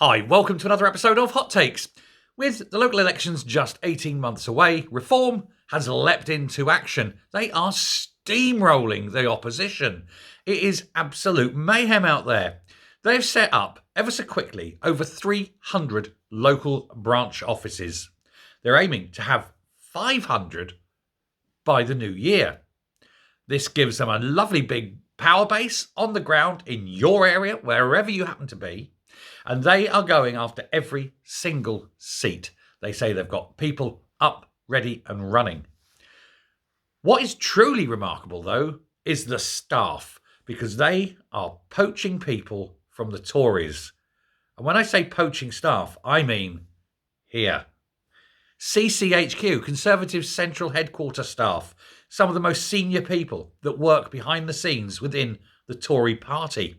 Hi, welcome to another episode of Hot Takes. With the local elections just 18 months away, Reform has leapt into action. They are steamrolling the opposition. It is absolute mayhem out there. They've set up, ever so quickly, over 300 local branch offices. They're aiming to have 500 by the new year. This gives them a lovely big power base on the ground in your area, wherever you happen to be. And they are going after every single seat. They say they've got people up, ready and running. What is truly remarkable, though, is the staff, because they are poaching people from the Tories. And when I say poaching staff, I mean here. CCHQ, Conservative Central Headquarter staff, some of the most senior people that work behind the scenes within the Tory party.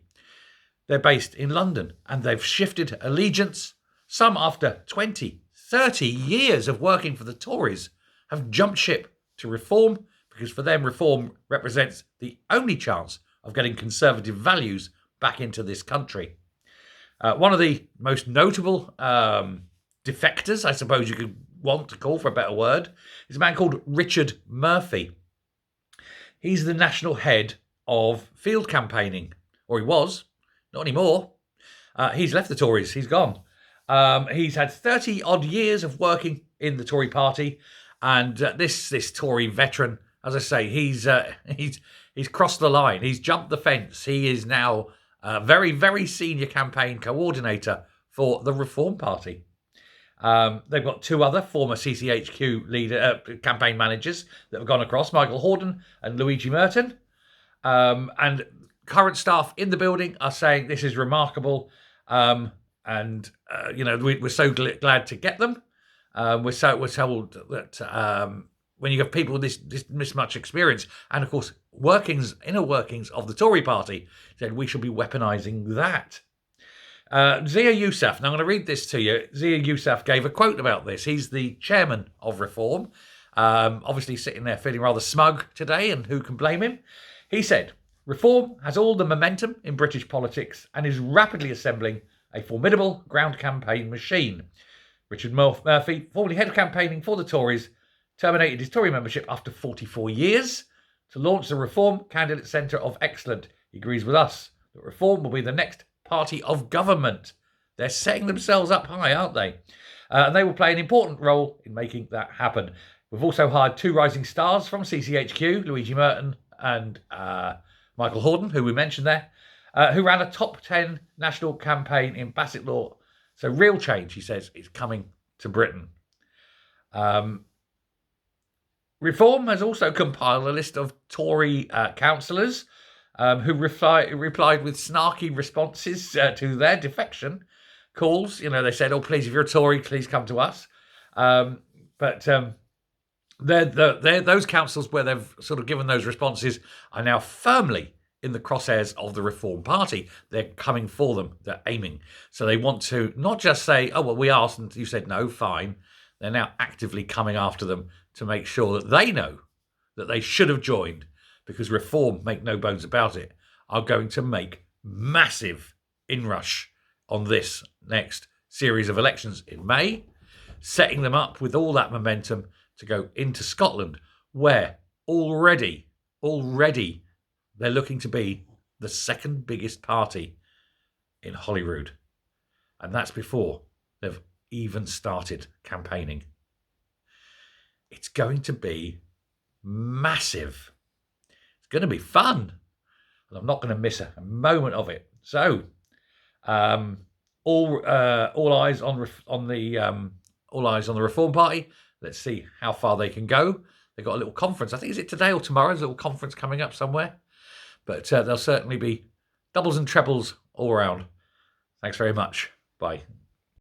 They're based in London and they've shifted allegiance. Some, after 20, 30 years of working for the Tories, have jumped ship to Reform, because for them Reform represents the only chance of getting Conservative values back into this country. One of the most notable defectors, I suppose you could want to call for a better word, is a man called Richard Murphy. He's the national head of field campaigning, or he was. Not anymore. He's left the Tories. He's gone. He's had 30 odd years of working in the Tory party, and this Tory veteran, as I say, he's crossed the line. He's jumped the fence. He is now a very, very senior campaign coordinator for the Reform Party. They've got two other former CCHQ campaign managers that have gone across, Michael Horden and Luigi Merton, and current staff in the building are saying this is remarkable, we're so glad to get them. We're told that when you have people with this much experience, and of course inner workings of the Tory party, said we should be weaponising that. Zia Yousaf, now I'm going to read this to you. Zia Yousaf gave a quote about this. He's the chairman of Reform, obviously sitting there feeling rather smug today, and who can blame him? He said, Reform has all the momentum in British politics and is rapidly assembling a formidable ground campaign machine. Richard Murphy, formerly head of campaigning for the Tories, terminated his Tory membership after 44 years to launch the Reform Candidate Centre of Excellence. He agrees with us that Reform will be the next party of government. They're setting themselves up high, aren't they? And they will play an important role in making that happen. We've also hired two rising stars from CCHQ, Luigi Merton and Michael Horden, who we mentioned there, who ran a top 10 national campaign in Bassett Law. So real change, he says, is coming to Britain. Reform has also compiled a list of Tory councillors who replied with snarky responses to their defection calls. You know, they said, oh, please, if you're a Tory, please come to us. But those councils where they've sort of given those responses are now firmly in the crosshairs of the Reform Party. They're coming for them. They're aiming. So they want to not just say, oh, well, we asked and you said no, fine. They're now actively coming after them to make sure that they know that they should have joined, because Reform, make no bones about it, are going to make massive inrush on this next series of elections in May, setting them up with all that momentum to go into Scotland, where already they're looking to be the second biggest party in Holyrood. And that's before they've even started campaigning. It's going to be massive. It's going to be fun. And I'm not going to miss a moment of it. So, all eyes on the Reform Party. Let's see how far they can go. They've got a little conference. I think, is it today or tomorrow? There's a little conference coming up somewhere. But there'll certainly be doubles and trebles all around. Thanks very much. Bye.